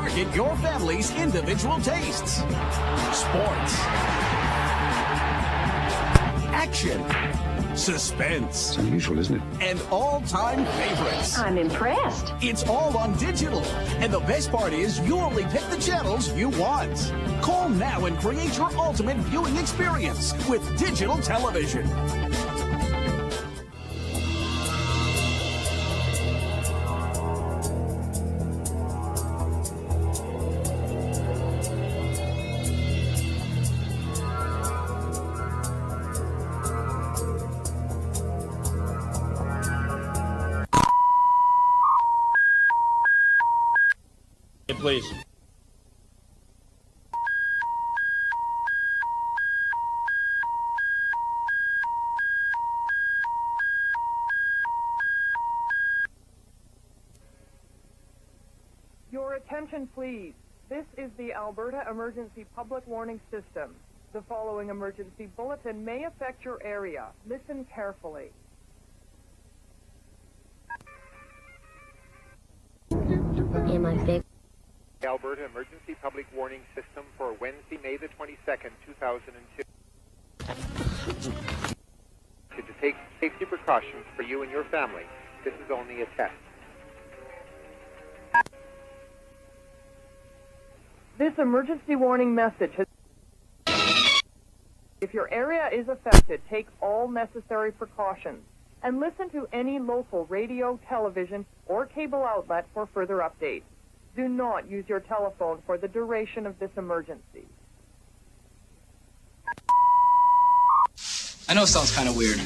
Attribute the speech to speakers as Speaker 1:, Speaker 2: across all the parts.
Speaker 1: Target your family's individual tastes. Sports. Action. Suspense.
Speaker 2: It's unusual, isn't it?
Speaker 1: And all-time favorites.
Speaker 3: I'm impressed.
Speaker 1: It's all on digital. And the best part is you only pick the channels you want. Call now and create your ultimate viewing experience with digital television.
Speaker 4: Please.
Speaker 5: Your attention, please. This is the Alberta Emergency Public Warning System. The following emergency bulletin may affect your area. Listen carefully.
Speaker 3: Am I big?
Speaker 6: Alberta Emergency Public Warning System for Wednesday, May the 22nd, 2002. To take safety precautions for you and your family. This is only a test.
Speaker 5: This emergency warning message has... If your area is affected, take all necessary precautions and listen to any local radio, television, or cable outlet for further updates. Do not use your telephone for the duration of this emergency.
Speaker 7: I know it sounds kind of weird.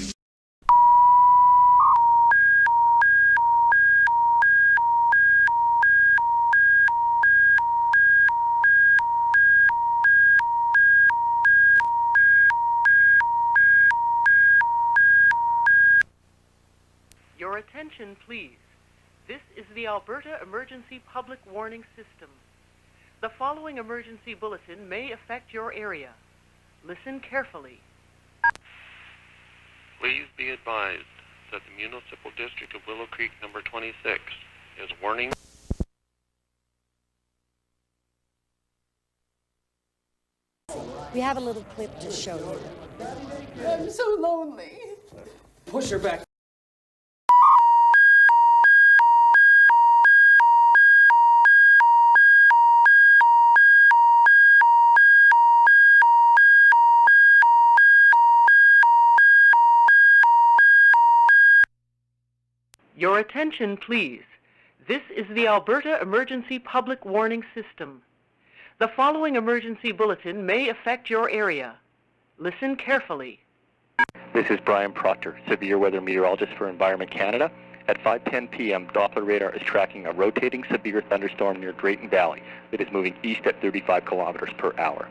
Speaker 5: Your attention, please. This is the Alberta Emergency Public Warning System. The following emergency bulletin may affect your area. Listen carefully.
Speaker 8: Please be advised that the Municipal District of Willow Creek number 26 is warning.
Speaker 9: We have a little clip to show you.
Speaker 10: I'm so lonely.
Speaker 7: Push her back.
Speaker 5: Your attention, please. This is the Alberta Emergency Public Warning System. The following emergency bulletin may affect your area. Listen carefully.
Speaker 11: This is Brian Proctor, severe weather meteorologist for Environment Canada. At 5:10 p.m., Doppler radar is tracking a rotating severe thunderstorm near Drayton Valley that is moving east at 35 kilometers per hour.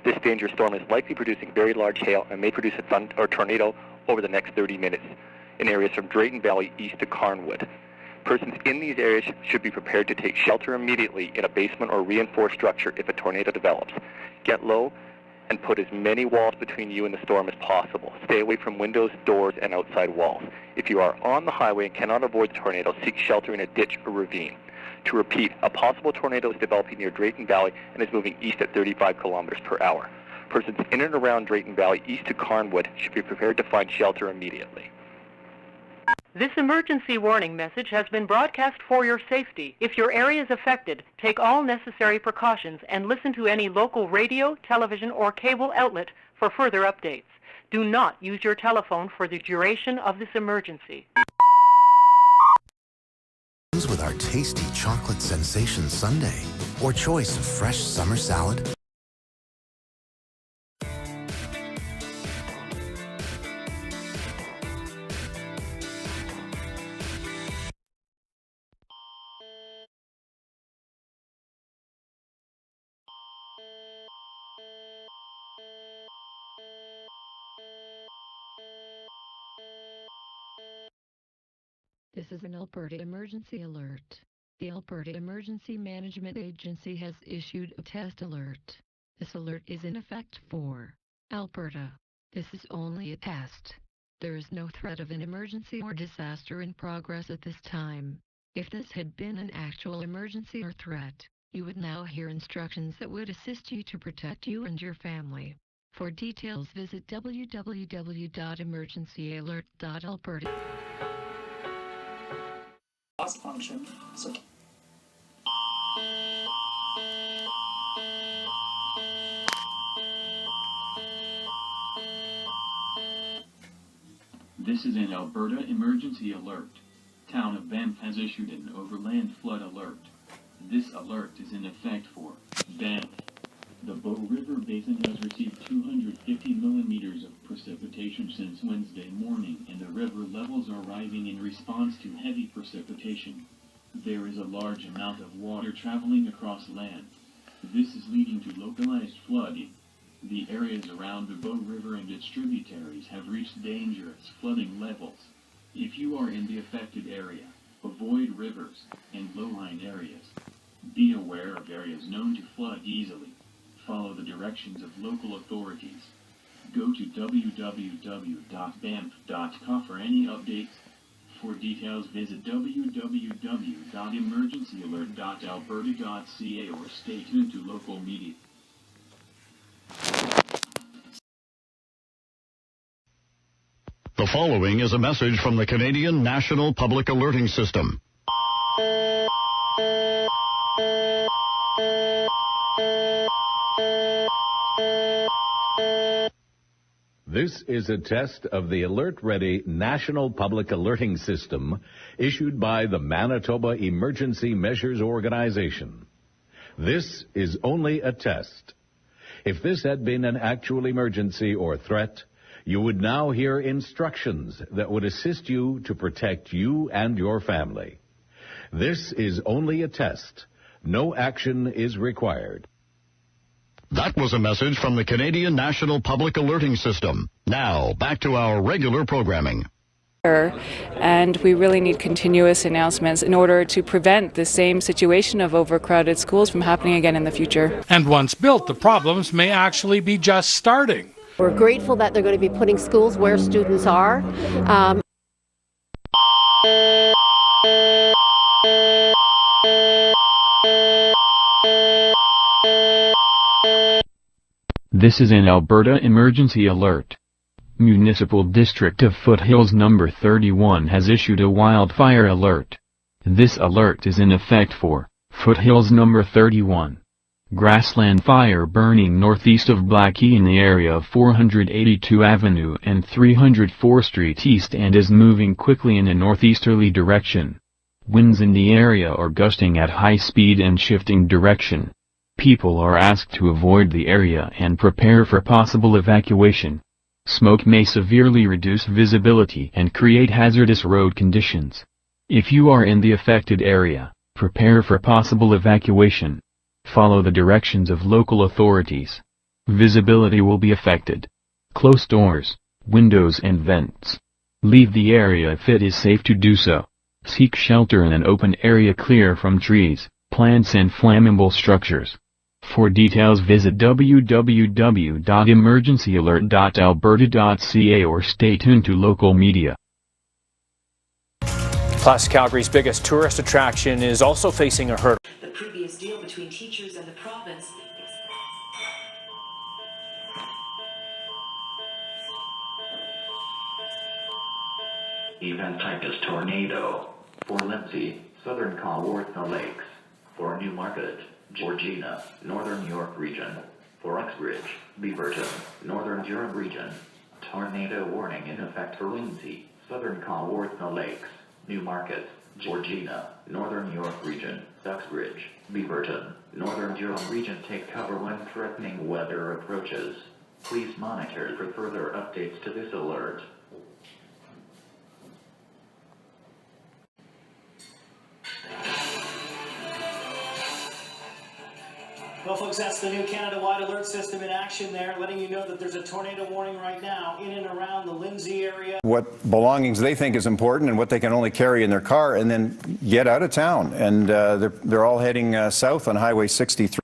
Speaker 11: This dangerous storm is likely producing very large hail and may produce a tornado over the next 30 minutes in areas from Drayton Valley east to Carnwood. Persons in these areas should be prepared to take shelter immediately in a basement or reinforced structure if a tornado develops. Get low and put as many walls between you and the storm as possible. Stay away from windows, doors, and outside walls. If you are on the highway and cannot avoid the tornado, seek shelter in a ditch or ravine. To repeat, a possible tornado is developing near Drayton Valley and is moving east at 35 kilometers per hour. Persons in and around Drayton Valley east to Carnwood should be prepared to find shelter immediately.
Speaker 5: This emergency warning message has been broadcast for your safety. If your area is affected, take all necessary precautions and listen to any local radio, television, or cable outlet for further updates. Do not use your telephone for the duration of this emergency.
Speaker 12: With our tasty chocolate sensation sundae or choice of fresh summer salad.
Speaker 13: This is an Alberta emergency alert. The Alberta Emergency Management Agency has issued a test alert. This alert is in effect for Alberta. This is only a test. There is no threat of an emergency or disaster in progress at this time. If this had been an actual emergency or threat, You would now hear instructions that would assist you to protect you and your family. For details, visit www.emergencyalert.alberta.
Speaker 2: Loss function. So
Speaker 4: this is an Alberta emergency alert. Town of Banff has issued an overland flood alert. This alert is in effect for Banff. The Bow River Basin has received 250 millimeters of precipitation since Wednesday morning, and the river levels are rising in response to heavy precipitation. There is a large amount of water traveling across land. This is leading to localized flooding. The areas around the Bow River and its tributaries have reached dangerous flooding levels. If you are in the affected area, avoid rivers and low-lying areas. Be aware of areas known to flood easily. Follow the directions of local authorities. Go to www.banff.ca for any updates. For details, visit www.emergencyalert.alberta.ca or stay tuned to local media.
Speaker 14: The following is a message from the Canadian National Public Alerting System.
Speaker 15: This is a test of the Alert Ready National Public Alerting System issued by the Manitoba Emergency Measures Organization. This is only a test. If this had been an actual emergency or threat, you would now hear instructions that would assist you to protect you and your family. This is only a test. No action is required.
Speaker 14: That was a message from the Canadian National Public Alerting System. Now, back to our regular programming.
Speaker 16: And we really need continuous announcements in order to prevent the same situation of overcrowded schools from happening again in the future.
Speaker 17: And once built, the problems may actually be just starting.
Speaker 18: We're grateful that they're going to be putting schools where students are.
Speaker 4: This is an Alberta emergency alert. Municipal District of Foothills number 31 has issued a wildfire alert. This alert is in effect for Foothills number 31. Grassland fire burning northeast of Blackie in the area of 482 Avenue and 304 Street East and is moving quickly in a northeasterly direction. Winds in the area are gusting at high speed and shifting direction. People are asked to avoid the area and prepare for possible evacuation. Smoke may severely reduce visibility and create hazardous road conditions. If you are in the affected area, prepare for possible evacuation. Follow the directions of local authorities. Visibility will be affected. Close doors, windows and vents. Leave the area if it is safe to do so. Seek shelter in an open area clear from trees, plants and flammable structures. For details, visit www.emergencyalert.alberta.ca or stay tuned to local media.
Speaker 19: Plus, Calgary's biggest tourist attraction is also facing a hurdle.
Speaker 20: The previous deal between teachers and the province.
Speaker 21: Event type is tornado. For Lindsay, southern Kawartha Lakes. For Newmarket, Georgina, northern York region. For Uxbridge, Beaverton, northern Durham region. Tornado warning in effect for Lindsay, southern Kawartha Lakes. Newmarket, Georgina, northern York region. Uxbridge, Beaverton, northern Durham region. Take cover when threatening weather approaches. Please monitor for further updates to this alert.
Speaker 2: Well, folks, that's the new Canada-wide alert system in action there, letting you know that there's a tornado warning right now in and around the Lindsay area.
Speaker 22: What belongings they think is important and what they can only carry in their car and then get out of town. And they're all heading south on Highway 63.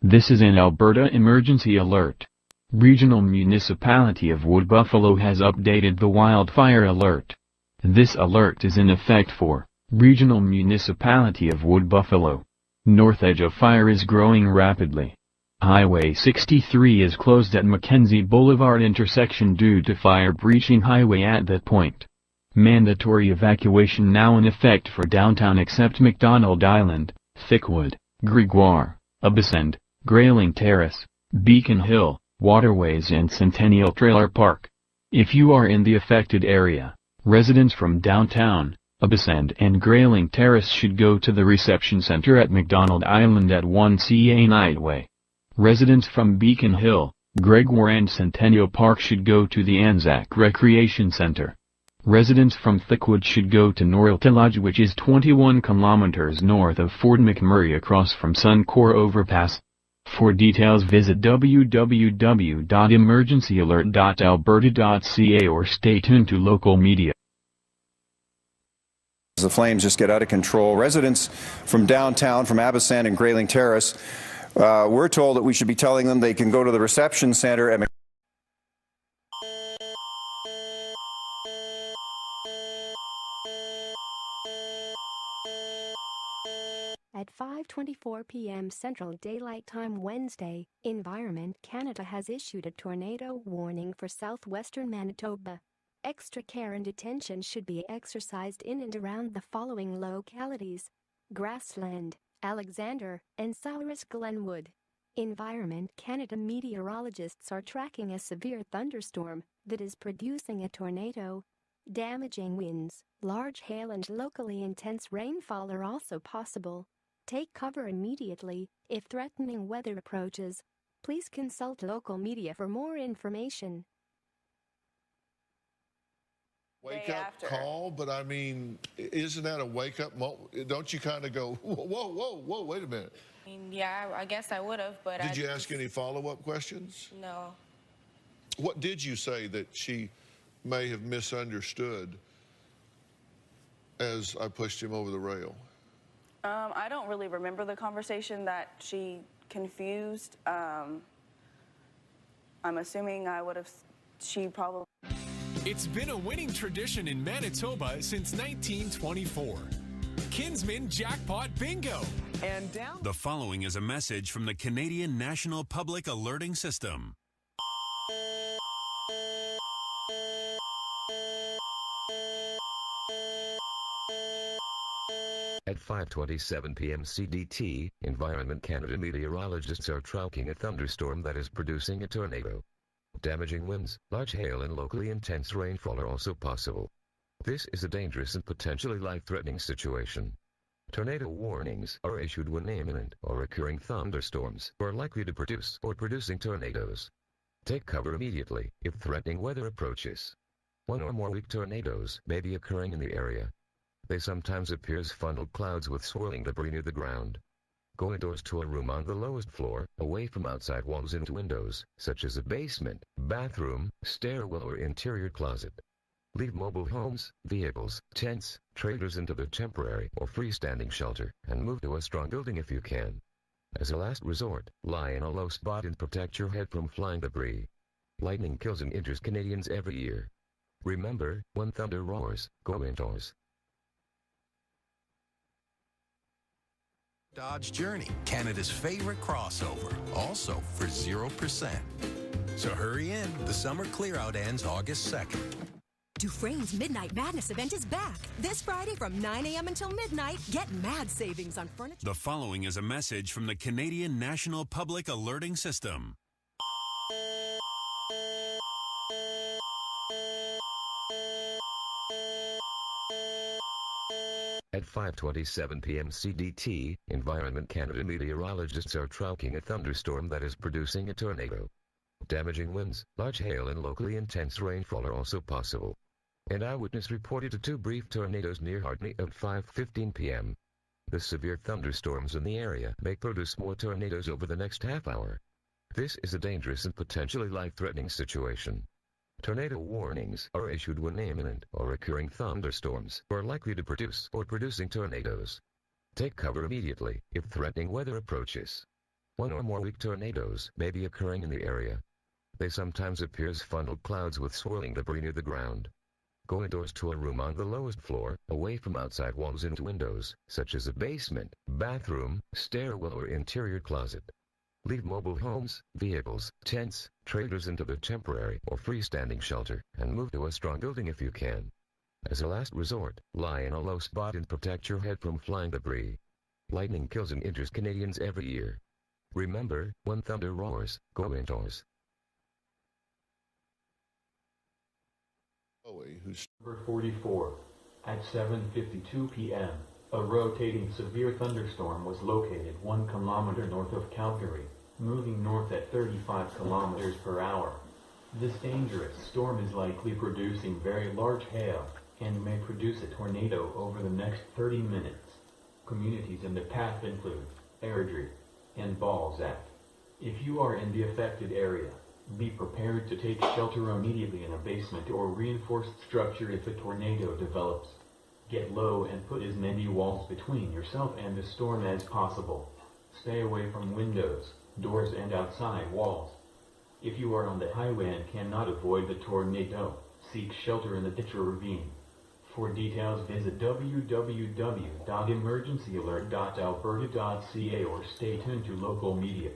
Speaker 4: This is an Alberta emergency alert. Regional Municipality of Wood Buffalo has updated the wildfire alert. This alert is in effect for Regional Municipality of Wood Buffalo. North edge of fire is growing rapidly. Highway 63 is closed at Mackenzie Boulevard intersection due to fire breaching highway at that point. Mandatory evacuation now in effect for downtown except McDonald Island, Thickwood, Gregoire, Abasand, Grayling Terrace, Beacon Hill, Waterways and Centennial Trailer Park. If you are in the affected area, residents from downtown, Abasand and Grayling Terrace should go to the reception center at McDonald Island at 1CA Nightway. Residents from Beacon Hill, Gregoire and Centennial Park should go to the Anzac Recreation Center. Residents from Thickwood should go to Noralta Lodge, which is 21 kilometers north of Fort McMurray across from Suncor Overpass. For details visit www.emergencyalert.alberta.ca or stay tuned to local media.
Speaker 22: The flames just get out of control. Residents from downtown, from Abasand and Grayling Terrace, we're told that we should be telling them they can go to the reception center at
Speaker 1: At 5:24 p.m. Central Daylight Time Wednesday, Environment Canada has issued a tornado warning for southwestern Manitoba. Extra care and attention should be exercised in and around the following localities: Grassland, Alexander, and Souris Glenwood. Environment Canada meteorologists are tracking a severe thunderstorm that is producing a tornado. Damaging winds, large hail and locally intense rainfall are also possible. Take cover immediately if threatening weather approaches. Please consult local media for more information.
Speaker 3: Wake-up call, but I mean, isn't that a wake-up moment? Don't you kind of go, whoa, wait a minute.
Speaker 23: Yeah, I guess I would have, but
Speaker 3: Did you ask any follow-up questions?
Speaker 23: No.
Speaker 3: What did you say that she may have misunderstood as I pushed him over the rail?
Speaker 23: I don't really remember the conversation that she confused. I'm assuming she probably...
Speaker 24: It's been a winning tradition in Manitoba since 1924. Kinsman Jackpot Bingo. And down...
Speaker 25: The following is a message from the Canadian National Public Alerting System.
Speaker 26: At 5:27 p.m. CDT, Environment Canada meteorologists are tracking a thunderstorm that is producing a tornado. Damaging winds, large hail and locally intense rainfall are also possible. This is a dangerous and potentially life-threatening situation. Tornado warnings are issued when imminent or occurring thunderstorms are likely to produce or producing tornadoes. Take cover immediately if threatening weather approaches. One or more weak tornadoes may be occurring in the area. They sometimes appear as funneled clouds with swirling debris near the ground. Go indoors to a room on the lowest floor, away from outside walls and windows, such as a basement, bathroom, stairwell or interior closet. Leave mobile homes, vehicles, tents, trailers into the temporary or freestanding shelter, and move to a strong building if you can. As a last resort, lie in a low spot and protect your head from flying debris. Lightning kills and injures Canadians every year. Remember, when thunder roars, go indoors.
Speaker 12: Dodge Journey, Canada's favorite crossover, also for 0%. So hurry in, the summer clear-out ends August 2nd.
Speaker 27: Dufresne's Midnight Madness event is back. This Friday from 9 a.m. until midnight, get mad savings on furniture.
Speaker 25: The following is a message from the Canadian National Public Alerting System.
Speaker 26: At 5:27 p.m. CDT, Environment Canada meteorologists are tracking a thunderstorm that is producing a tornado. Damaging winds, large hail and locally intense rainfall are also possible. An eyewitness reported 2 brief tornadoes near Hartney at 5:15 p.m. The severe thunderstorms in the area may produce more tornadoes over the next half hour. This is a dangerous and potentially life-threatening situation. Tornado warnings are issued when imminent or occurring thunderstorms are likely to produce or producing tornadoes. Take cover immediately if threatening weather approaches. One or more weak tornadoes may be occurring in the area. They sometimes appear as funneled clouds with swirling debris near the ground. Go indoors to a room on the lowest floor, away from outside walls and windows, such as a basement, bathroom, stairwell or interior closet. Leave mobile homes, vehicles, tents, trailers into the temporary or freestanding shelter, and move to a strong building if you can. As a last resort, lie in a low spot and protect your head from flying debris. Lightning kills and injures Canadians every year. Remember, when thunder roars, go indoors.
Speaker 5: Number 44. At 7:52 p.m., a rotating severe thunderstorm was located 1 kilometer north of Calgary, moving north at 35 kilometers per hour. This dangerous storm is likely producing very large hail and may produce a tornado over the next 30 minutes. Communities in the path include Airdrie and Balzac. If you are in the affected area, be prepared to take shelter immediately in a basement or reinforced structure if a tornado develops. Get low and put as many walls between yourself and the storm as possible. Stay away from windows, doors and outside walls. If you are on the highway and cannot avoid the tornado, seek shelter in a ditch or ravine. For details, visit www.emergencyalert.alberta.ca or stay tuned to local media.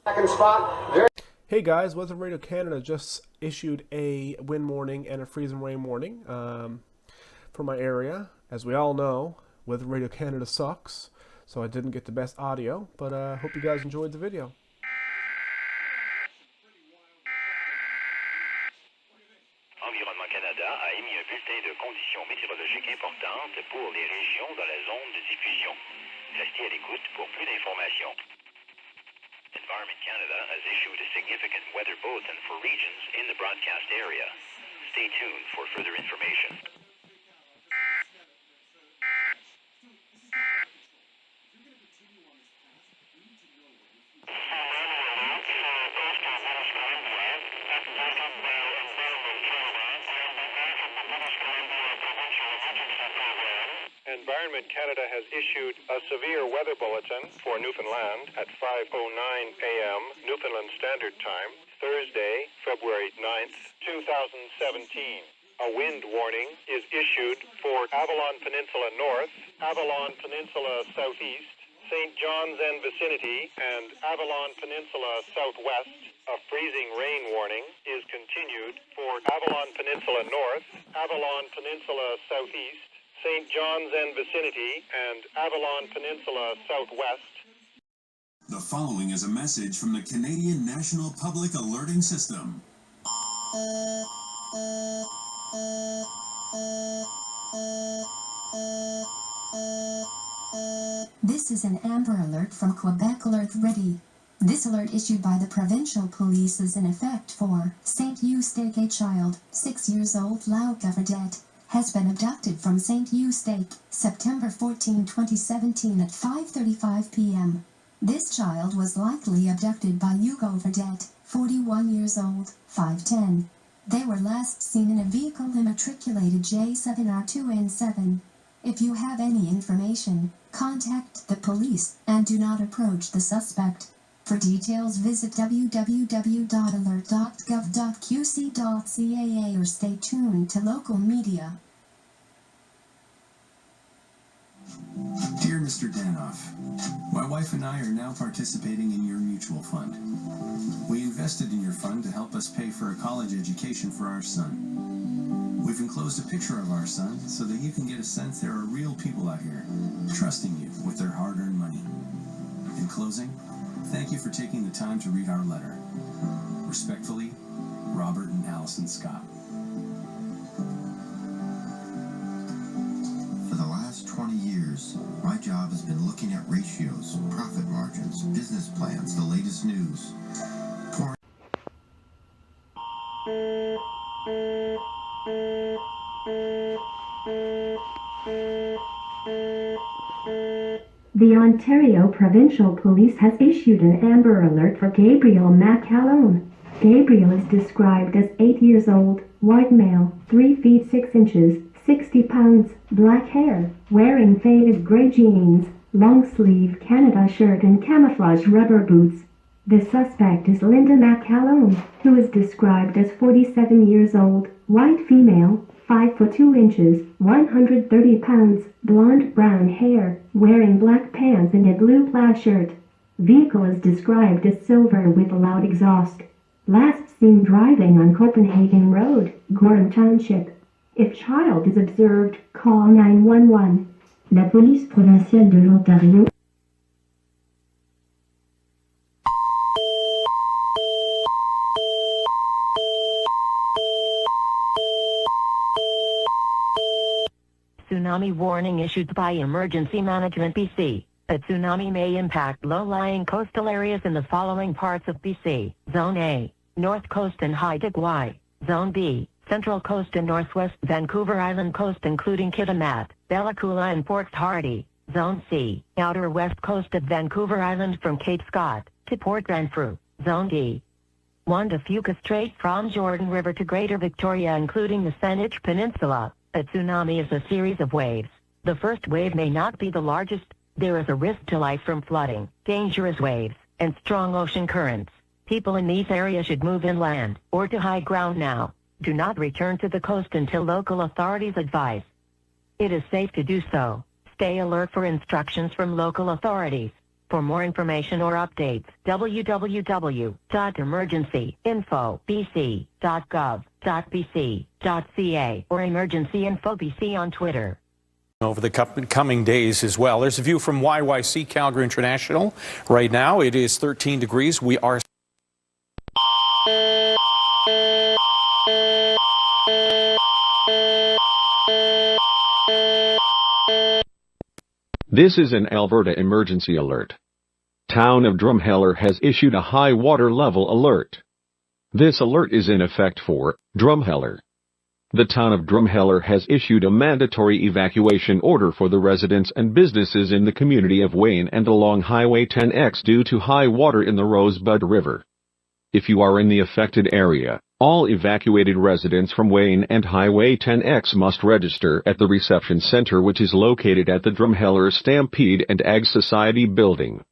Speaker 6: Second spot. Hey guys, Weather Radio Canada just issued a wind warning and a freeze and rain warning for my area. As we all know, Weather Radio Canada sucks, so I didn't get the best audio, but I hope you guys enjoyed the video.
Speaker 7: Environnement Canada a émis un bulletin de conditions météorologiques importantes pour les régions dans la zone de diffusion. Restez à l'écoute pour plus d'informations. Environment Canada has issued a significant weather bulletin for regions in the broadcast area. Stay tuned for further information.
Speaker 8: Environment Canada has issued a severe weather bulletin for Newfoundland at 5:09 a.m. Newfoundland Standard Time, Thursday, February 9th, 2017. A wind warning is issued for Avalon Peninsula North, Avalon Peninsula Southeast, St. John's and vicinity, and Avalon Peninsula Southwest. A freezing rain warning is continued for Avalon Peninsula North, Avalon Peninsula Southeast, St. John's and vicinity, and Avalon Peninsula Southwest.
Speaker 25: The following is a message from the Canadian National Public Alerting System.
Speaker 9: This is an Amber Alert from Quebec Alert Ready. This alert issued by the provincial police is in effect for St. Eustache. A child, 6 years old, Lau Goverdette, has been abducted from St. Eustache, September 14, 2017 at 5:35 p.m. This child was likely abducted by Hugo Verdette, 41 years old, 5'10". They were last seen in a vehicle immatriculated J7R2N7. If you have any information, contact the police and do not approach the suspect. For details, visit www.alert.gov.qc.ca or stay tuned to local media.
Speaker 25: Dear Mr. Danoff, my wife and I are now participating in your mutual fund. We invested in your fund to help us pay for a college education for our son. We've enclosed a picture of our son so that you can get a sense there are real people out here trusting you with their hard-earned money. In closing, thank you for taking the time to read our letter. Respectfully, Robert and Allison Scott.
Speaker 10: For the last 20 years, my job has been looking at ratios, profit margins, business plans, the latest news.
Speaker 11: The Ontario Provincial Police has issued an Amber Alert for Gabriel McAlone. Gabriel is described as 8 years old, white male, 3 feet 6 inches, 60 pounds, black hair, wearing faded gray jeans, long-sleeve Canada shirt and camouflage rubber boots. The suspect is Linda McCallum, who is described as 47 years old, white female, 5 foot 2 inches, 130 pounds, blonde brown hair, wearing black pants and a blue plaid shirt. Vehicle is described as silver with a loud exhaust. Last seen driving on Copenhagen Road, Gorham Township. If child is observed, call 911. La police provinciale de l'Ontario.
Speaker 13: Tsunami warning issued by Emergency Management BC. A tsunami may impact low-lying coastal areas in the following parts of BC. Zone A, North Coast and Haida Gwaii. Zone B, Central Coast and Northwest Vancouver Island Coast including Kitimat, Bella Coola and Port Hardy. Zone C, Outer West Coast of Vancouver Island from Cape Scott to Port Renfrew. Zone D, 1 to Fuca Strait from Jordan River to Greater Victoria including the Saanich Peninsula. A tsunami is a series of waves. The first wave may not be the largest. There is a risk to life from flooding, dangerous waves, and strong ocean currents. People in these areas should move inland or to high ground now. Do not return to the coast until local authorities advise. It is safe to do so. Stay alert for instructions from local authorities. For more information or updates, www.emergencyinfobc.gov.bc.ca or Emergency Info BC on Twitter.
Speaker 14: Over the coming days as well. There's a view from YYC Calgary International. Right now it is 13 degrees. We are...
Speaker 15: This is an Alberta emergency alert. Town of Drumheller has issued a high water level alert. This alert is in effect for Drumheller. The town of Drumheller has issued a mandatory evacuation order for the residents and businesses in the community of Wayne and along Highway 10X due to high water in the Rosebud River. If you are in the affected area, all evacuated residents from Wayne and Highway 10X must register at the reception center which is located at the Drumheller Stampede and Ag Society building.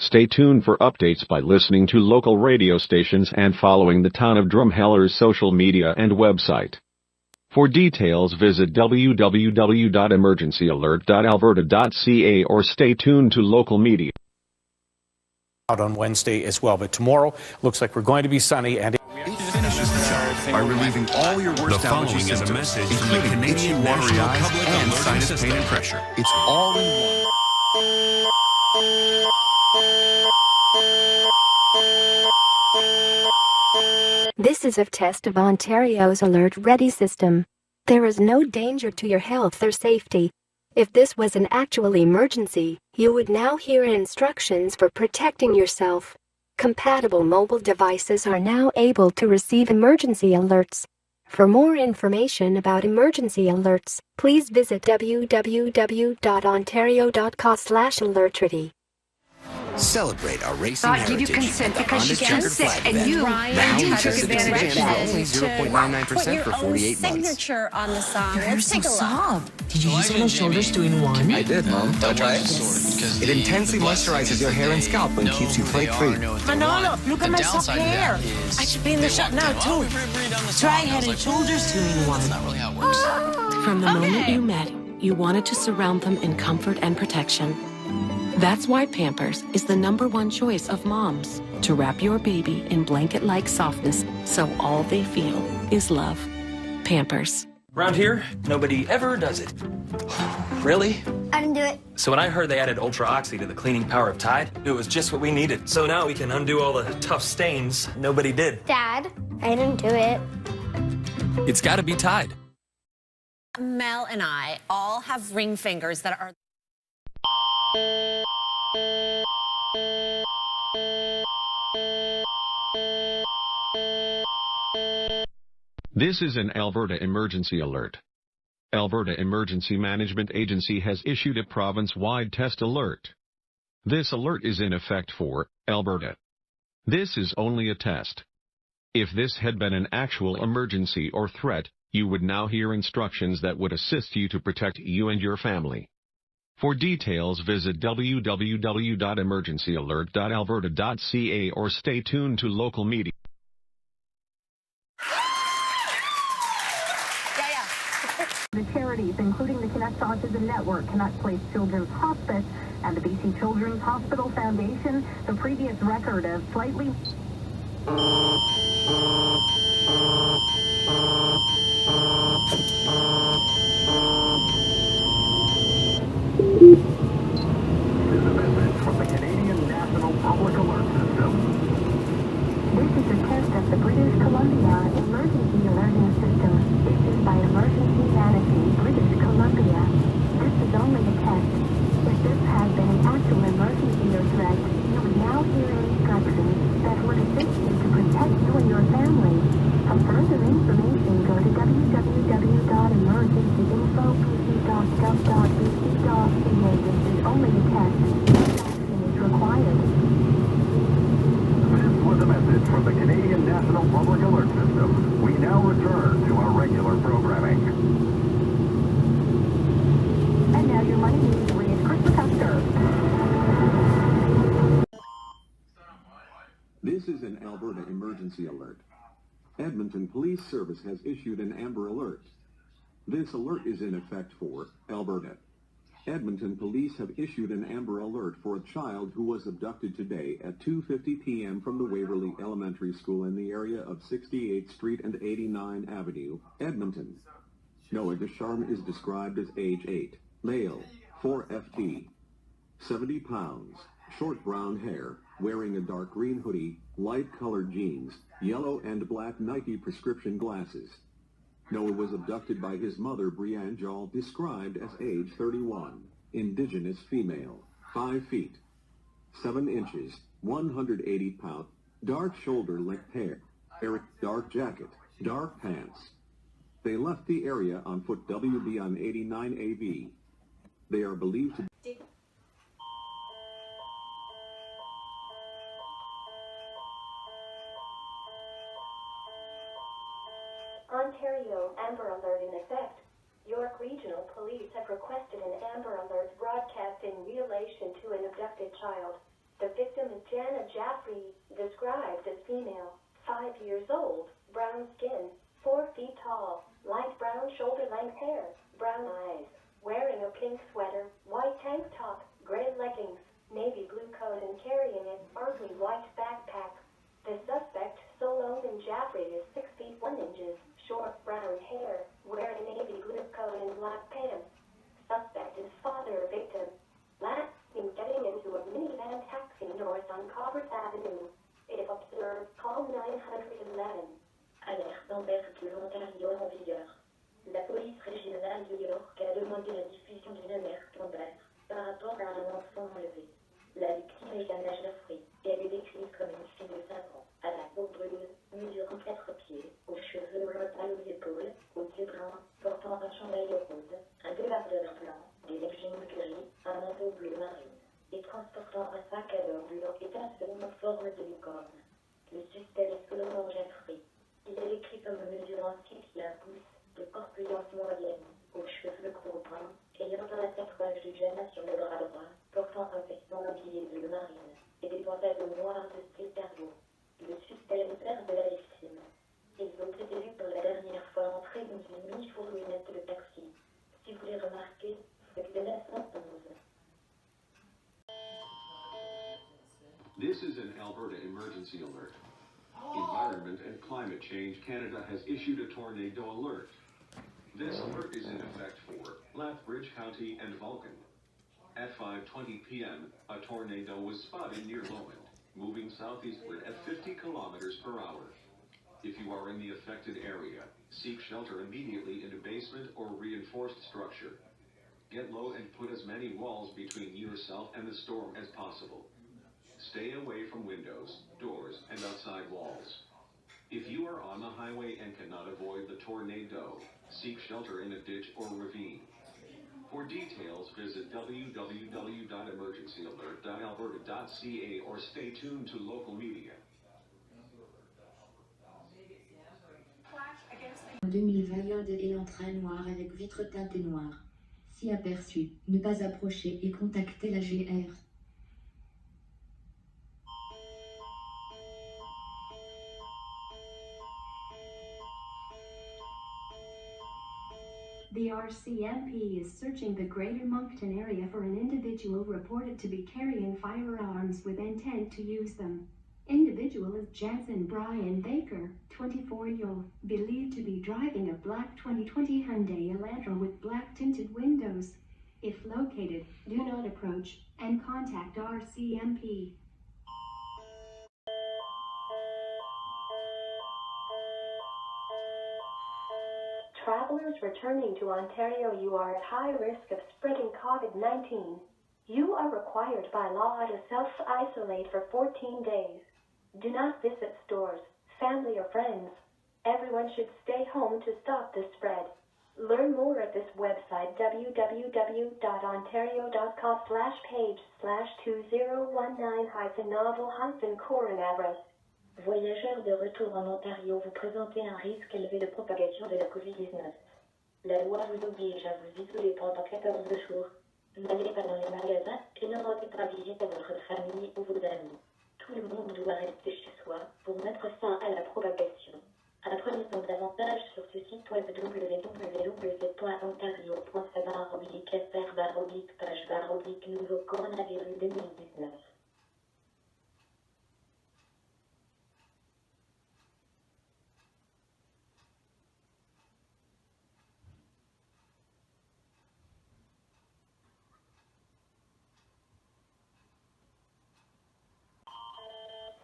Speaker 15: Stay tuned for updates by listening to local radio stations and following the town of Drumheller's social media and website. For details visit www.emergencyalert.alberta.ca or stay tuned to local media.
Speaker 14: Out on Wednesday as well, but tomorrow looks like we're going to be sunny and...
Speaker 12: Finishes the job by relieving all your worst allergy symptoms, including Canadian National Public and sinus pain and pressure. It's all in
Speaker 1: one. This is a test of Ontario's Alert Ready system. There is no danger to your health or safety. If this was an actual emergency, you would now hear instructions for protecting yourself. Compatible mobile devices are now able to receive emergency alerts. For more information about emergency alerts, please visit www.ontario.ca/alertready.
Speaker 16: Celebrate our racing
Speaker 17: Thought
Speaker 16: heritage.
Speaker 17: give you consent because you can sit, and you took advantage of
Speaker 16: only 0.99% for 48 months.
Speaker 17: Signature on the song.
Speaker 18: Your hair's so soft. Did you use it on
Speaker 16: didn't
Speaker 18: shoulders doing one?
Speaker 16: I did, Mom. It intensely moisturizes your hair and scalp and keeps you flake-free.
Speaker 18: Manolo, look at my soft hair. I should be in the shop now, too. Try Head and Shoulders doing one.
Speaker 19: From the moment you met, you wanted to surround them in comfort and protection. That's why Pampers is the #1 choice of moms, to wrap your baby in blanket-like softness so all they feel is love. Pampers.
Speaker 28: Around here, nobody ever does it. Really?
Speaker 29: I didn't do it.
Speaker 28: So when I heard they added Ultra Oxy to the cleaning power of Tide, it was just what we needed. So now we can undo all the tough stains nobody did.
Speaker 29: Dad, I didn't do it.
Speaker 28: It's gotta be Tide.
Speaker 17: Mel and I all have ring fingers that are...
Speaker 15: This is an Alberta emergency alert. Alberta Emergency Management Agency has issued a province-wide test alert. This alert is in effect for Alberta. This is only a test. If this had been an actual emergency or threat, you would now hear instructions that would assist you to protect you and your family. For details, visit www.emergencyalert.alberta.ca or stay tuned to local media.
Speaker 2: The charities, including the Connect Autism Network, Connect Place Children's Hospice, and the BC Children's Hospital Foundation, the previous record of slightly...
Speaker 3: Is a message from the Canadian National Public Alert System.
Speaker 2: This is a test of the British Columbia Emergency Alerting System, issued by Emergency Management British Columbia. This is only a test. If this had been an actual emergency or threat, you would now hear instructions that would assist you to protect you and your family. For further information, go to www.emergencyinfopc.gov.bc.ca. This is only a test. No action is required.
Speaker 3: This was a message from the Canadian National Public Alert System. We now return to our regular programming.
Speaker 2: And now your money news with Chris McCusker.
Speaker 10: This is an Alberta emergency alert. Edmonton Police Service has issued an Amber Alert. This alert is in effect for Alberta. Edmonton Police have issued an Amber Alert for a child who was abducted today at 2:50 p.m. from the Waverley Elementary School in the area of 68th Street and 89 Avenue, Edmonton. Noah Descharmes is described as age 8, male, 4 FT, 70 pounds, short brown hair, wearing a dark green hoodie, light-colored jeans, yellow and black Nike prescription glasses. Noah was abducted by his mother, Brianne Jall, described as age 31, Indigenous female, 5 feet, 7 inches, 180 pounds, dark shoulder-length hair, dark jacket, dark pants. They left the area on foot WB on 89 AV. They are believed to
Speaker 2: Ontario Amber Alert in effect. York Regional Police have requested an Amber Alert broadcast in relation to an abducted child. The victim is Jana Jaffrey, described as female, 5 years old, brown skin, 4 feet tall, light brown shoulder-length hair, brown eyes, wearing a pink sweater, white tank top, gray leggings, navy blue coat and carrying a sparkly white backpack. The suspect, Solomon Jaffrey, is 6 feet 1 inches, short brown hair, wearing navy blue coat and black pants. Suspect is father of victim. Last seen getting into a minivan taxi north on Cobert Avenue. If observed, call 911.
Speaker 4: Alerte d'Amber de l'Ontario en vigueur. La police régionale de York a demandé la diffusion d'une alerte Amber par rapport à un enfant enlevé. La victime est Jana Jaffrey et elle est décrite comme une fille de 5 ans, à la peau brune, mesurant 4 pieds, aux cheveux blonds aux épaules, aux yeux bruns, portant un chandail rose, un débardeur blanc, des leggings gris, un manteau bleu marine, et transportant un sac à dos blanc étincelant en forme de licorne. Le suspect est Solomon Jaffrey. Il est décrit comme mesurant 6 pieds 1 pouce, de corpulence moyenne, aux cheveux courts bruns, ayant un tatouage de Jana sur le bras droit, portant un vêtement habillé bleu marine, et des pantalons noirs de style cargo. Le suspect est le père de la victime. Ils ont été vus pour la dernière fois entrer dans une mini-fourgonnette de taxi. Si vous les remarquez, c'est de 911.
Speaker 15: This is an Alberta emergency alert. Environment and Climate Change Canada has issued a tornado alert. This alert is in effect for Lethbridge County and Vulcan. At 5:20 p.m., a tornado was spotted near Lomond, moving southeastward at 50 kilometers per hour. If you are in the affected area, seek shelter immediately in a basement or reinforced structure. Get low and put as many walls between yourself and the storm as possible. Stay away from windows, doors, and outside walls. If you are on the highway and cannot avoid the tornado, seek shelter in a ditch or ravine. For details, visit www.emergencyalert.alberta.ca or stay tuned to local media.
Speaker 4: En 2020, Hyundai Elantra noir avec vitres teintées noires.
Speaker 5: Si aperçu, ne pas approcher et contacter la GR.
Speaker 11: The RCMP is searching the Greater Moncton area for an individual reported to be carrying firearms with intent to use them. Individual is Jansen Brian Baker, 24-year-old, believed to be driving a black 2020 Hyundai Elantra with black tinted windows. If located, do not approach and contact RCMP.
Speaker 2: Travelers returning to Ontario, you are at high risk of spreading COVID-19. You are required by law to self-isolate for 14 days. Do not visit stores, family or friends. Everyone should stay home to stop the spread. Learn more at this website www.ontario.com/page/2019-novel-coronavirus.
Speaker 4: Voyageurs de retour en Ontario, vous présentez un risque élevé de propagation de la COVID-19. La loi vous oblige à vous isoler pendant 14 jours. N'allez pas dans les magasins et ne rendez pas visite à votre famille ou vos amis. Tout le monde doit rester chez soi pour mettre fin à la propagation. Apprenez-en davantage sur ce site web www.ontario.ca/fr/page/nouveau coronavirus 2019.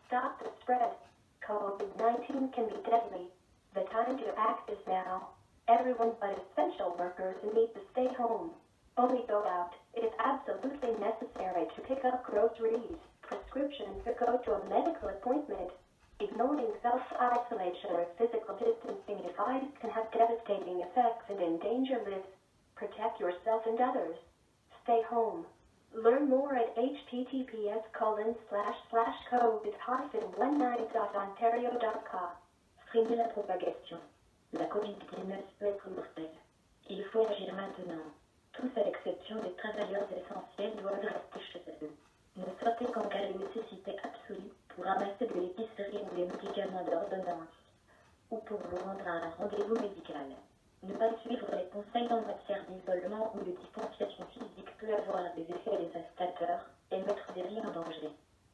Speaker 2: Stop the spread. COVID-19 can be deadly. The time to act is now. Everyone but essential workers need to stay home. Only go out. It is absolutely necessary to pick up groceries, prescriptions, or go to a medical appointment. Ignoring self-isolation or physical distancing advice can have devastating effects and endanger lives. Protect yourself and others. Stay home. Learn more at https://covid-19.ontario.com.
Speaker 4: Freiner la propagation. La COVID-19 peut être mortelle. Il faut agir maintenant. Tous à l'exception des travailleurs essentiels doivent rester chez eux. Ne sortez qu'en cas de nécessité absolue pour ramasser de l'épicerie ou des médicaments d'ordonnance ou pour vous rendre à un rendez-vous médical. Ne pas suivre les conseils en matière d'isolement ou de distanciation physique peut avoir des effets dévastateurs et mettre des vies en danger.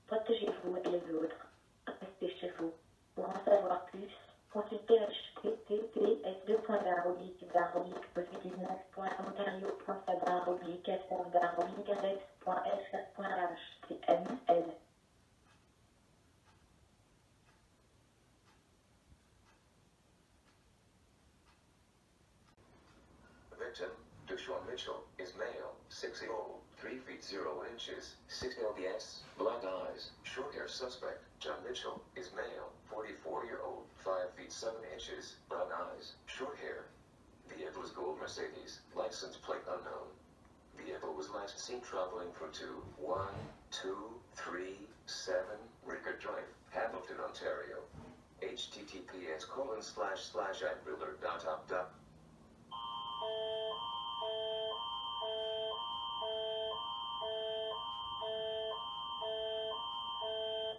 Speaker 4: Protégez-vous et les autres. Restez chez vous. Pour en savoir plus, consultez https://covid-19.ontario.ca/fr/html.
Speaker 6: Victim, Deshaun Mitchell, is male, 6 years old, 3 feet 0 inches, 6 lbs, black eyes, short hair. Suspect, John Mitchell, is male, 44-year-old, 5 feet 7 inches, brown eyes, short hair. Vehicle is gold Mercedes, license plate unknown. Vehicle was last seen traveling from 21237 Rickard Drive, Hamilton, Ontario. https://amberalert.op.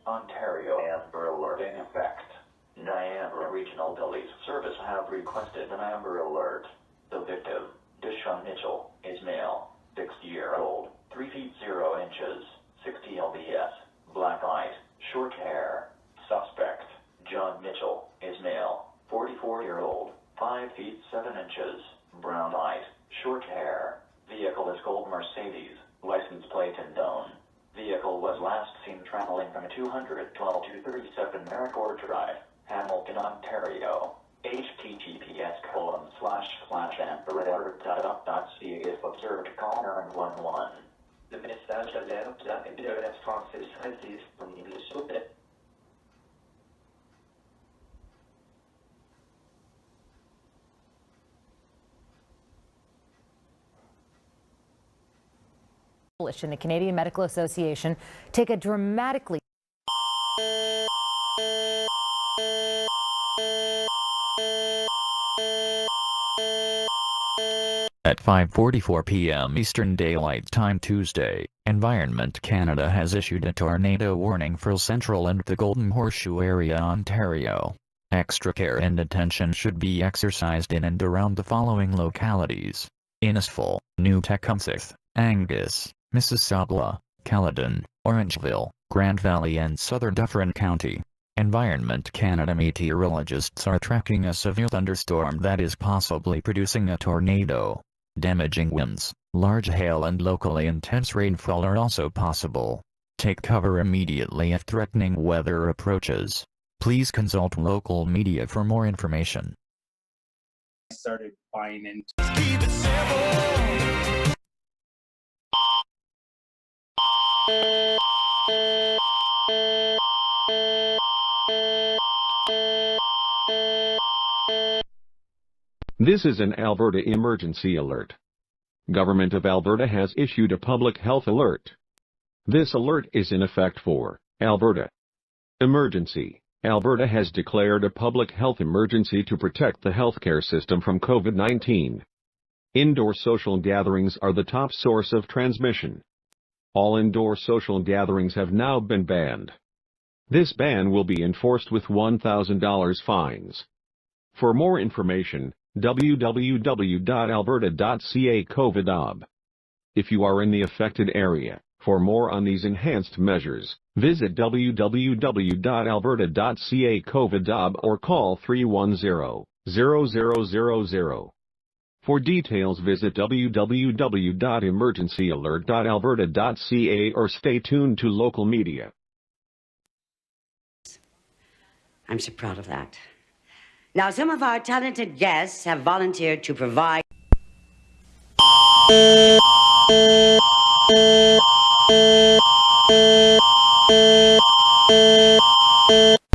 Speaker 20: Ontario Amber Alert in effect. Niagara Regional Police Service have requested an Amber Alert. The victim, Deshaun Mitchell, is male, 60-year-old, 3 feet 0 inches, 60 lbs, black-eyed, short hair. Suspect, John Mitchell, is male, 44-year-old, 5 feet 7 inches, brown-eyed, short hair. Vehicle is gold Mercedes, license plate unknown. Vehicle was last seen traveling from 212-237 Merricourt Drive, Hamilton, Ontario. https://amberalert.op.ca if observed, call 911.
Speaker 6: Le message d'alerte d'AMBRS française est disponible sur le
Speaker 21: and the Canadian Medical Association take a dramatically
Speaker 7: At 5:44 p.m. Eastern Daylight Time Tuesday, Environment Canada has issued a tornado warning for Central and the Golden Horseshoe area, Ontario. Extra care and attention should be exercised in and around the following localities: Innisfil, New Tecumseth, Angus, Mississauga, Caledon, Orangeville, Grand Valley and Southern Dufferin County. Environment Canada meteorologists are tracking a severe thunderstorm that is possibly producing a tornado. Damaging winds, large hail and locally intense rainfall are also possible. Take cover immediately if threatening weather approaches. Please consult local media for more information.
Speaker 8: I started buying into. Keep it simple.
Speaker 15: This is an Alberta emergency alert. Government of Alberta has issued a public health alert. This alert is in effect for Alberta. Emergency. Alberta has declared a public health emergency to protect the healthcare system from COVID-19. Indoor social gatherings are the top source of transmission. All indoor social gatherings have now been banned. This ban will be enforced with $1,000 fines. For more information, www.alberta.ca COVID-OB. If you are in the affected area, for more on these enhanced measures, visit www.alberta.ca COVID-OB or call 310-0000. For details visit www.emergencyalert.alberta.ca or stay tuned to local media.
Speaker 9: I'm so proud of that. Now, some of our talented guests have volunteered to provide.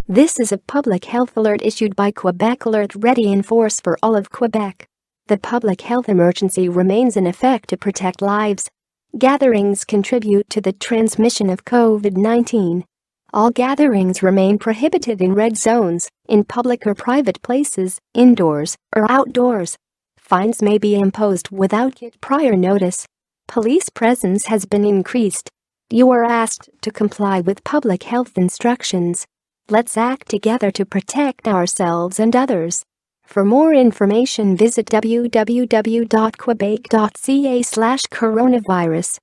Speaker 1: This is a public health alert issued by Quebec Alert, ready in force for all of Quebec. The public health emergency remains in effect to protect lives. Gatherings contribute to the transmission of COVID-19. All gatherings remain prohibited in red zones, in public or private places, indoors or outdoors. Fines may be imposed without prior notice. Police presence has been increased. You are asked to comply with public health instructions. Let's act together to protect ourselves and others. For more information, visit www.quebec.ca/coronavirus.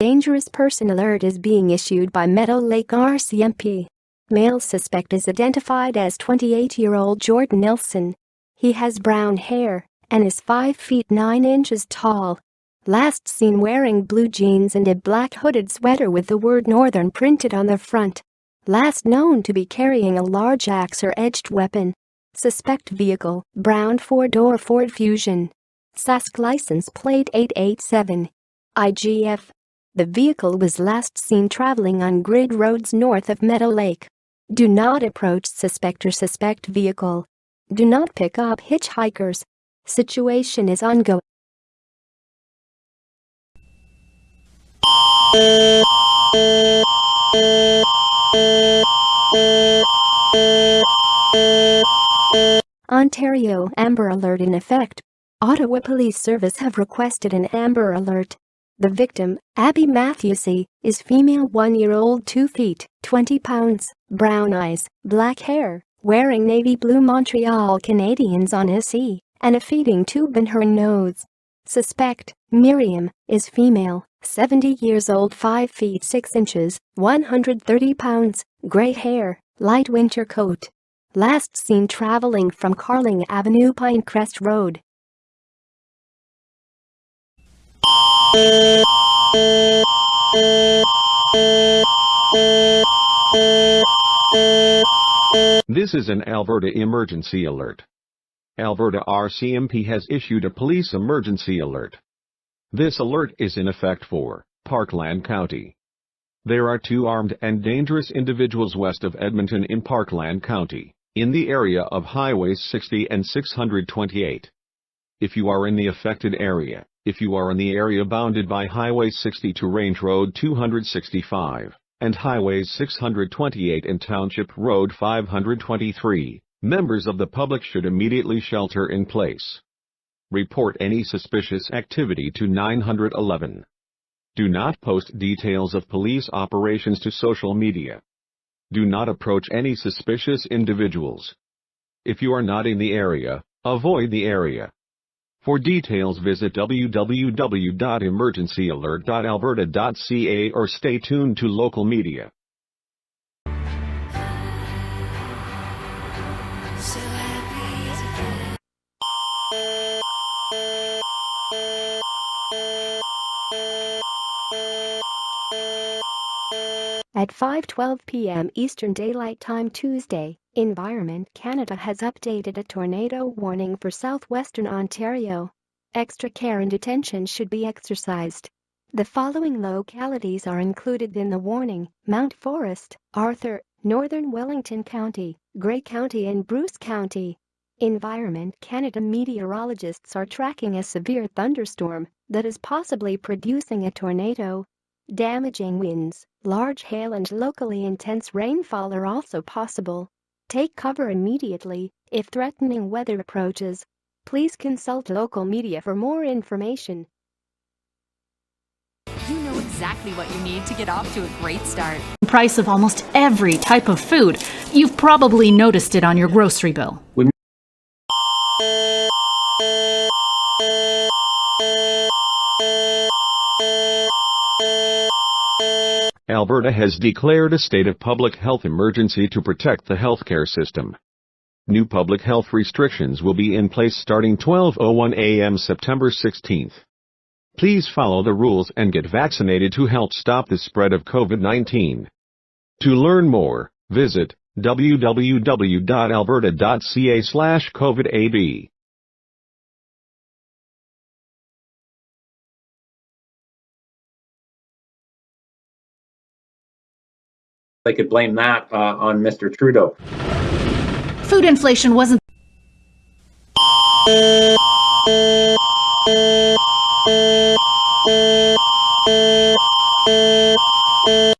Speaker 1: Dangerous person alert is being issued by Meadow Lake RCMP. Male suspect is identified as 28-year-old Jordan Nelson. He has brown hair and is 5 feet 9 inches tall. Last seen wearing blue jeans and a black hooded sweater with the word Northern printed on the front. Last known to be carrying a large axe or edged weapon. Suspect vehicle, brown 4-door Ford Fusion. Sask license plate 887. IGF. The vehicle was last seen traveling on grid roads north of Meadow Lake. Do not approach suspect or suspect vehicle. Do not pick up hitchhikers. Situation is ongoing. Ontario Amber Alert in effect. Ottawa Police Service have requested an Amber Alert. The victim, Abby Matthewsy, is female, 1-year-old, 2 feet, 20 pounds, brown eyes, black hair, wearing navy blue Montreal Canadiens on his C, and a feeding tube in her nose. Suspect, Miriam, is female, 70 years old, 5 feet 6 inches, 130 pounds, gray hair, light winter coat. Last seen traveling from Carling Avenue, Pinecrest Road.
Speaker 15: This is an Alberta emergency alert. Alberta RCMP has issued a police emergency alert. This alert is in effect for Parkland County. There are 2 armed and dangerous individuals west of Edmonton in Parkland County, in the area of Highways 60 and 628. If you are in the affected area, If you are in the area bounded by Highway 60 to Range Road 265, and Highways 628 and Township Road 523, members of the public should immediately shelter in place. Report any suspicious activity to 911. Do not post details of police operations to social media. Do not approach any suspicious individuals. If you are not in the area, avoid the area. For details visit www.emergencyalert.alberta.ca or stay tuned to local media.
Speaker 1: At 5:12 p.m. Eastern Daylight Time Tuesday, Environment Canada has updated a tornado warning for southwestern Ontario. Extra care and attention should be exercised. The following localities are included in the warning: Mount Forest, Arthur, Northern Wellington County, Grey County and Bruce County. Environment Canada meteorologists are tracking a severe thunderstorm that is possibly producing a tornado. Damaging winds, large hail and locally intense rainfall are also possible. Take cover immediately if threatening weather approaches. Please consult local media for more information.
Speaker 12: You know exactly what you need to get off to a great start.
Speaker 13: Price of almost every type of food. You've probably noticed it on your grocery bill.
Speaker 15: Alberta has declared a state of public health emergency to protect the healthcare system. New public health restrictions will be in place starting 12:01 a.m. September 16th. Please follow the rules and get vaccinated to help stop the spread of COVID-19. To learn more, visit www.alberta.ca/COVIDAB.
Speaker 14: They could blame that on Mr. Trudeau.
Speaker 13: Food inflation wasn't.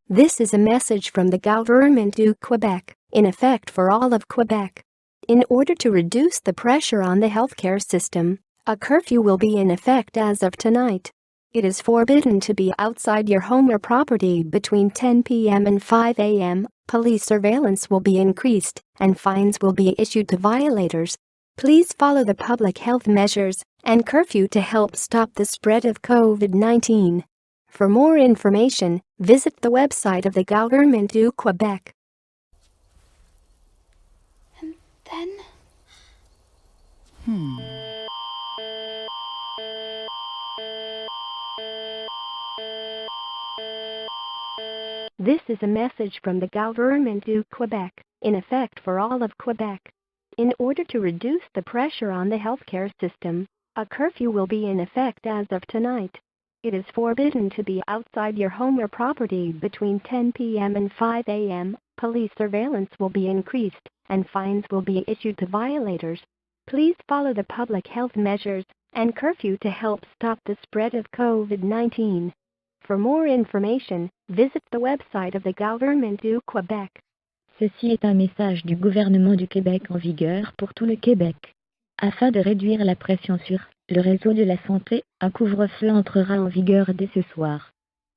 Speaker 1: This is a message from the Government du Québec, in effect for all of Quebec. In order to reduce the pressure on the healthcare system, a curfew will be in effect as of tonight. It is forbidden to be outside your home or property between 10 p.m. and 5 a.m. Police surveillance will be increased, and fines will be issued to violators. Please follow the public health measures and curfew to help stop the spread of COVID-19. For more information, visit the website of the Government du Québec.
Speaker 12: And then?
Speaker 1: This is a message from the Government du Québec, in effect for all of Quebec. In order to reduce the pressure on the healthcare system, a curfew will be in effect as of tonight. It is forbidden to be outside your home or property between 10 p.m. and 5 a.m. Police surveillance will be increased, and fines will be issued to violators. Please follow the public health measures and curfew to help stop the spread of COVID-19. For more information, visit the website of the Government du Québec.
Speaker 22: Ceci est un message du gouvernement du Québec en vigueur pour tout le Québec. Afin de réduire la pression sur le réseau de la santé, un couvre-feu entrera en vigueur dès ce soir.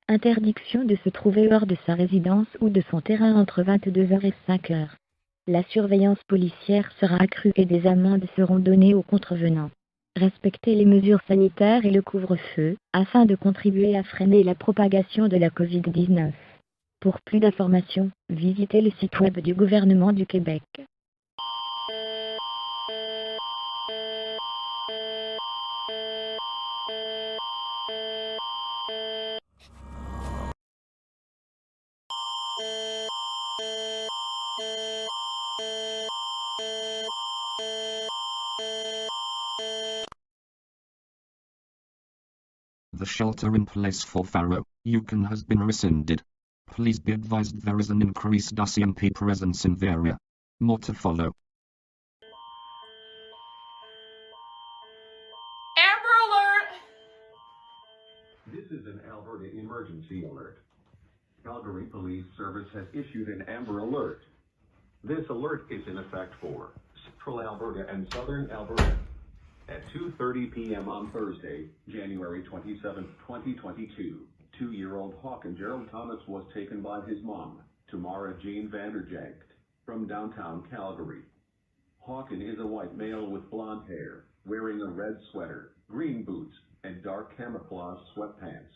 Speaker 22: Interdiction de se trouver hors de sa résidence ou de son terrain entre 22h et 5h. La surveillance policière sera accrue et des amendes seront données aux contrevenants. Respectez les mesures sanitaires et le couvre-feu afin de contribuer à freiner la propagation de la COVID-19. Pour plus d'informations, visitez le site web du gouvernement du Québec.
Speaker 23: The shelter-in-place for Faro, Yukon has been rescinded. Please be advised there is an increased RCMP presence in the area. More to follow.
Speaker 24: Amber Alert!
Speaker 10: is an Alberta emergency alert. Calgary Police Service has issued an Amber Alert. This alert is in effect for Central Alberta and Southern Alberta. At 2:30 p.m. on Thursday, January 27, 2022, 2-year-old Hawken Gerald Thomas was taken by his mom, Tamara Jane Vanderjankt, from downtown Calgary. Hawken is a white male with blonde hair, wearing a red sweater, green boots, and dark camouflage sweatpants.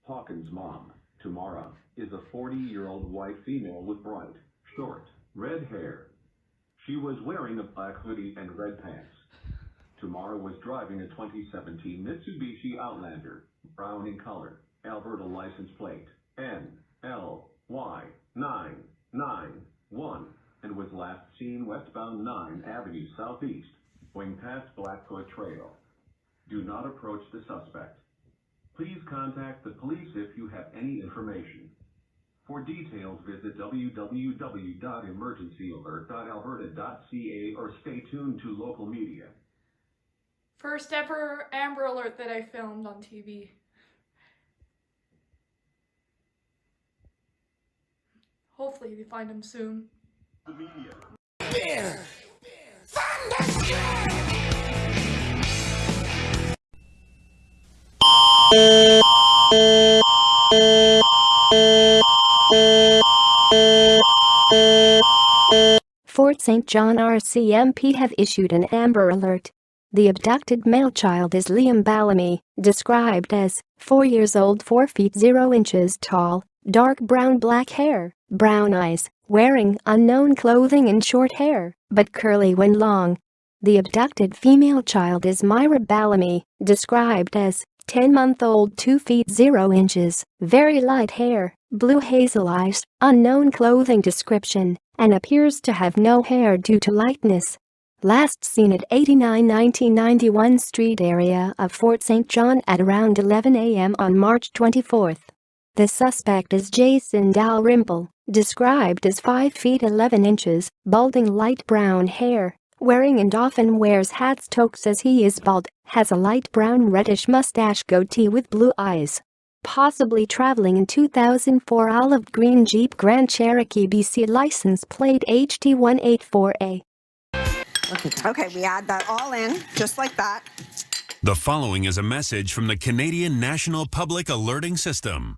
Speaker 10: Hawken's mom, Tamara, is a 40-year-old white female with bright, short, red hair. She was wearing a black hoodie and red pants. Tamara was driving a 2017 Mitsubishi Outlander, brown in color, Alberta license plate, NLY991, and was last seen westbound 9 Avenue Southeast, going past Blackfoot Trail. Do not approach the suspect. Please contact the police if you have any information. For details, visit www.emergencyalert.alberta.ca or stay tuned to local media.
Speaker 16: First ever Amber Alert that I filmed on TV. Hopefully we find him soon.
Speaker 10: The media.
Speaker 18: Bear!
Speaker 1: Fort St. John RCMP have issued an Amber Alert. The abducted male child is Liam Bellamy, described as 4 years old, 4 feet 0 inches tall, dark brown-black hair, brown eyes, wearing unknown clothing and short hair, but curly when long. The abducted female child is Myra Bellamy, described as 10-month-old, 2 feet 0 inches, very light hair, blue hazel eyes, unknown clothing description, and appears to have no hair due to lightness. Last seen at 89 1991 Street area of Fort St. John at around 11 a.m. on March 24. The suspect is Jason Dalrymple, described as 5 feet 11 inches, balding light brown hair, wearing and often wears hats. Toke says he is bald, has a light brown reddish mustache, goatee with blue eyes. Possibly traveling in 2004 olive green Jeep Grand Cherokee BC license plate HT184A.
Speaker 19: Okay, we add that all in, just like that.
Speaker 24: The following is a message from the Canadian National Public Alerting System.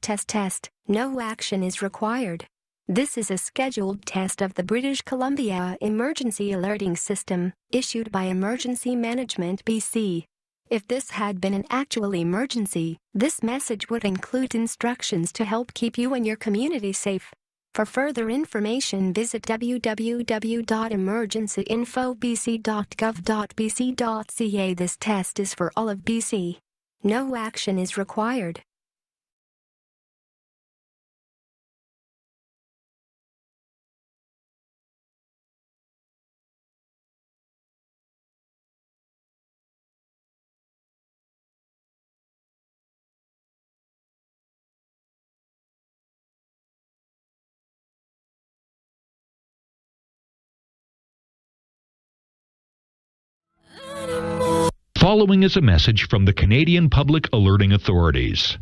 Speaker 1: Test. No action is required. This is a scheduled test of the British Columbia Emergency Alerting System, issued by Emergency Management BC. If this had been an actual emergency, this message would include instructions to help keep you and your community safe. For further information, visit www.emergencyinfobc.gov.bc.ca. This test is for all of BC. No action is required.
Speaker 25: Following is a message from the Canadian Public Alerting Authorities.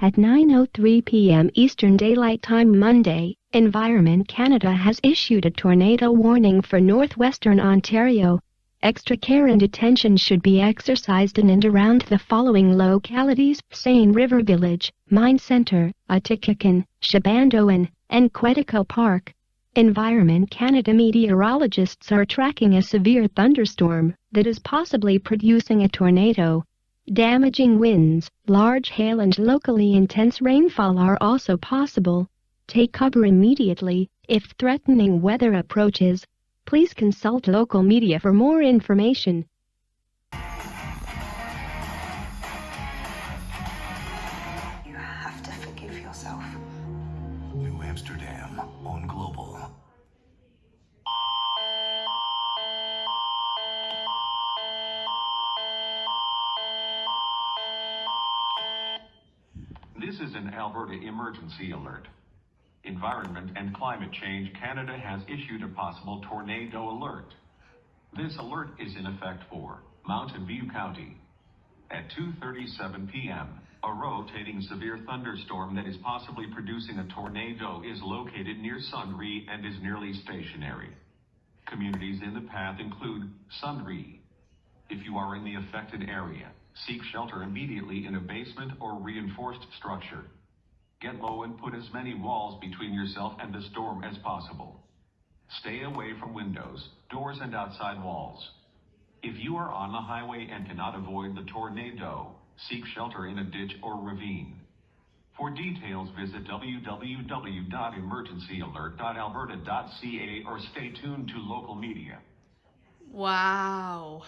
Speaker 1: At 9:03 p.m. Eastern Daylight Time Monday, Environment Canada has issued a tornado warning for northwestern Ontario. Extra care and attention should be exercised in and around the following localities: Seine River Village, Mine Centre, Atikakan, Shabandoan, and Quetico Park. Environment Canada meteorologists are tracking a severe thunderstorm that is possibly producing a tornado. Damaging winds, large hail and locally intense rainfall are also possible. Take cover immediately if threatening weather approaches. Please consult local media for more information.
Speaker 19: You have to forgive yourself.
Speaker 3: New Amsterdam on Global.
Speaker 15: Alberta emergency alert. Environment and Climate Change Canada has issued a possible tornado alert. This alert is in effect for Mountain View County. At 2:37 p.m., a rotating severe thunderstorm that is possibly producing a tornado is located near Sundre and is nearly stationary. Communities in the path include Sundre. If you are in the affected area, seek shelter immediately in a basement or reinforced structure. Get low and put as many walls between yourself and the storm as possible. Stay away from windows, doors, and outside walls. If you are on the highway and cannot avoid the tornado, seek shelter in a ditch or ravine. For details, visit www.emergencyalert.alberta.ca or stay tuned to local media.
Speaker 16: Wow.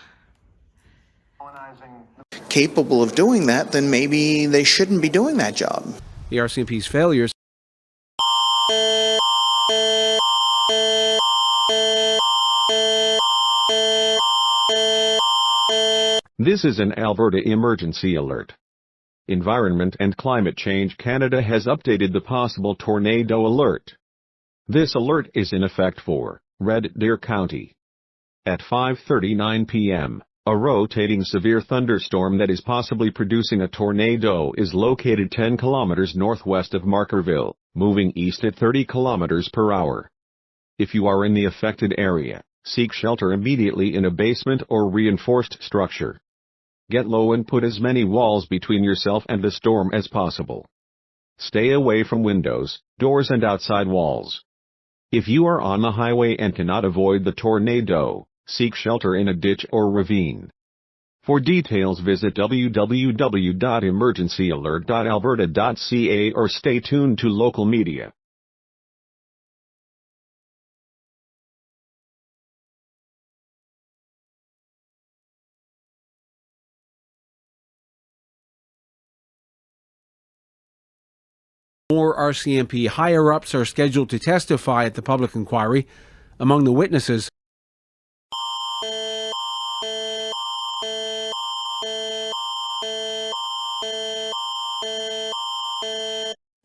Speaker 2: Capable of doing that, then maybe they shouldn't be doing that job.
Speaker 5: The RCMP's failures.
Speaker 15: This is an Alberta emergency alert. Environment and Climate Change Canada has updated the possible tornado alert. This alert is in effect for Red Deer County. At 5:39 p.m., a rotating severe thunderstorm that is possibly producing a tornado is located 10 kilometers northwest of Markerville, moving east at 30 kilometers per hour. If you are in the affected area, seek shelter immediately in a basement or reinforced structure. Get low and put as many walls between yourself and the storm as possible. Stay away from windows, doors, and outside walls. If you are on the highway and cannot avoid the tornado, seek shelter in a ditch or ravine. For details, visit www.emergencyalert.alberta.ca or stay tuned to local media.
Speaker 5: More RCMP higher-ups are scheduled to testify at the public inquiry. Among the witnesses,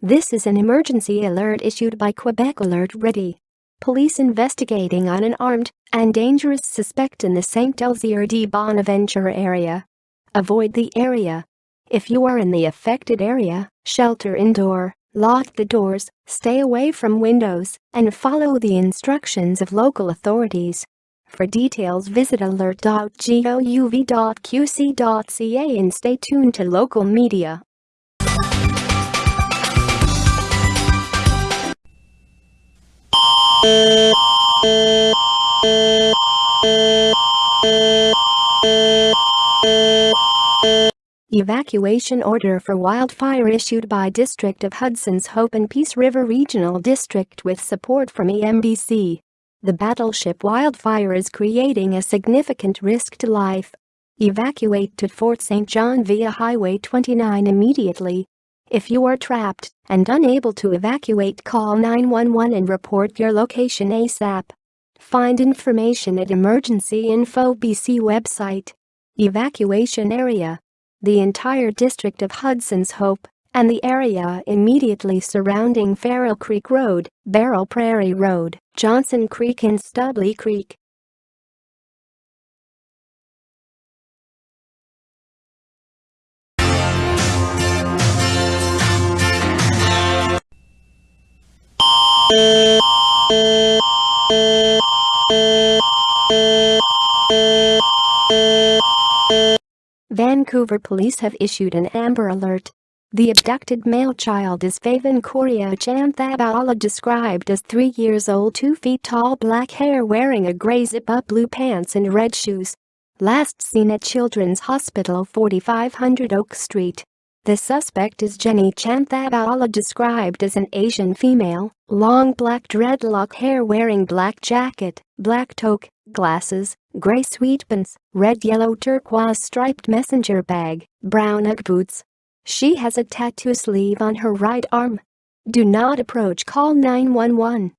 Speaker 1: This is an emergency alert issued by Quebec Alert Ready. Police investigating on an armed and dangerous suspect in the St. Elzier de Bonaventure area. Avoid the area. If you are in the affected area, shelter indoor, lock the doors, stay away from windows, and follow the instructions of local authorities. For details, visit alert.gouv.qc.ca and stay tuned to local media. Evacuation order for wildfire issued by District of Hudson's Hope and Peace River Regional District with support from EMBC. The battleship wildfire is creating a significant risk to life. Evacuate to Fort St. John via Highway 29 immediately. If you are trapped and unable to evacuate, call 911 and report your location ASAP. Find information at Emergency Info BC website. Evacuation area. The entire district of Hudson's Hope and the area immediately surrounding Farrell Creek Road, Barrel Prairie Road, Johnson Creek and Stubley Creek. Vancouver police have issued an Amber Alert. The abducted male child is Faven Korea Chanthabala, described as 3 years old, 2 feet tall, black hair, wearing a gray zip-up, blue pants and red shoes. Last seen at Children's Hospital, 4500 Oak Street. The suspect is Jenny Chanthabala, described as an Asian female, long black dreadlock hair, wearing black jacket, black toque, glasses, gray sweatpants, red, yellow, turquoise striped messenger bag, brown Ugg boots. She has a tattoo sleeve on her right arm. Do not approach. Call 911.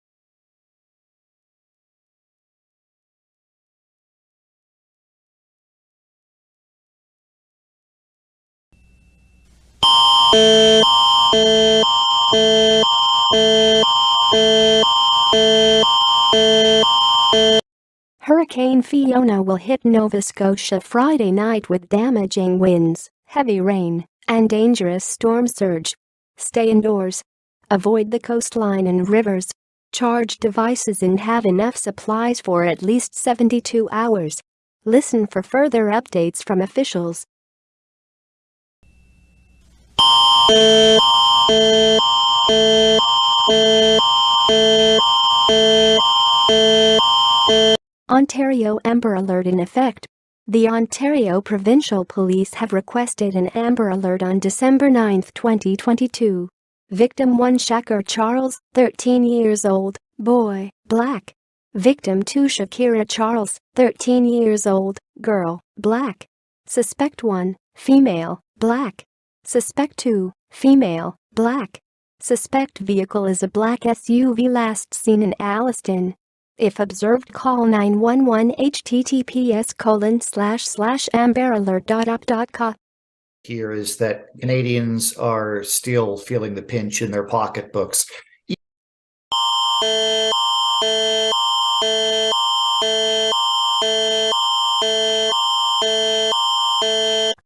Speaker 1: Hurricane Fiona will hit Nova Scotia Friday night with damaging winds, heavy rain, and dangerous storm surge. Stay indoors. Avoid the coastline and rivers. Charge devices and have enough supplies for at least 72 hours. Listen for further updates from officials. Ontario Amber Alert in effect. The Ontario Provincial Police have requested an Amber Alert on December 9, 2022. Victim 1 Shakur Charles, 13 years old, boy, black. Victim 2 Shakira Charles, 13 years old, girl, black. Suspect 1, female, black. Suspect 2, female, black. Suspect vehicle is a black SUV last seen in Alliston. If observed, call 911 https://amberalert.up.ca.
Speaker 4: Here is that Canadians are still feeling the pinch in their pocketbooks.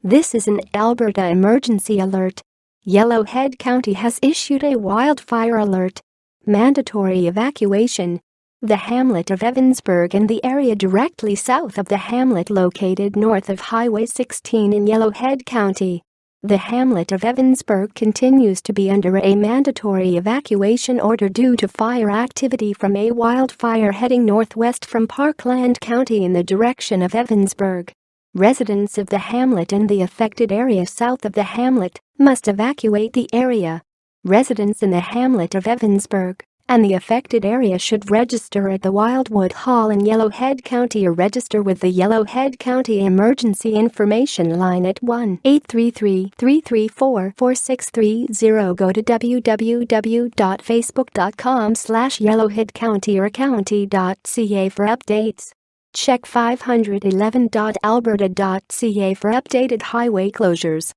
Speaker 1: This is an Alberta emergency alert. Yellowhead County has issued a wildfire alert. Mandatory evacuation. The hamlet of Evansburg and the area directly south of the hamlet located north of Highway 16 in Yellowhead County. The hamlet of Evansburg continues to be under a mandatory evacuation order due to fire activity from a wildfire heading northwest from Parkland County in the direction of Evansburg. Residents of the hamlet and the affected area south of the hamlet must evacuate the area. Residents in the hamlet of Evansburg and the affected area should register at the Wildwood Hall in Yellowhead County or register with the Yellowhead County Emergency Information Line at 1-833-334-4630. Go to www.facebook.com/yellowheadcounty or county.ca for updates. Check 511.alberta.ca for updated highway closures.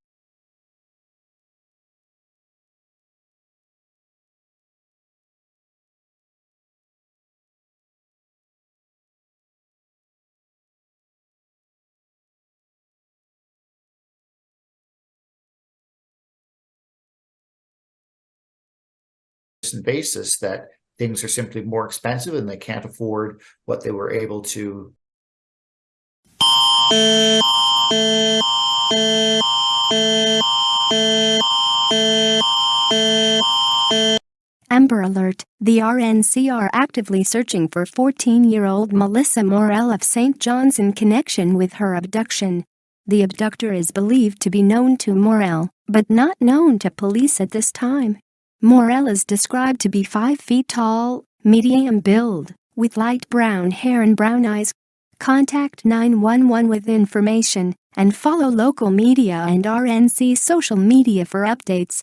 Speaker 4: Basis that things are simply more expensive and they can't afford what they were able to.
Speaker 1: Amber Alert. The RNC are actively searching for 14-year-old Melissa Morel of St. John's in connection with her abduction. The abductor is believed to be known to Morel, but not known to police at this time. Morel is described to be 5 feet tall, medium build, with light brown hair and brown eyes. Contact 911 with information and follow local media and RNC social media for updates.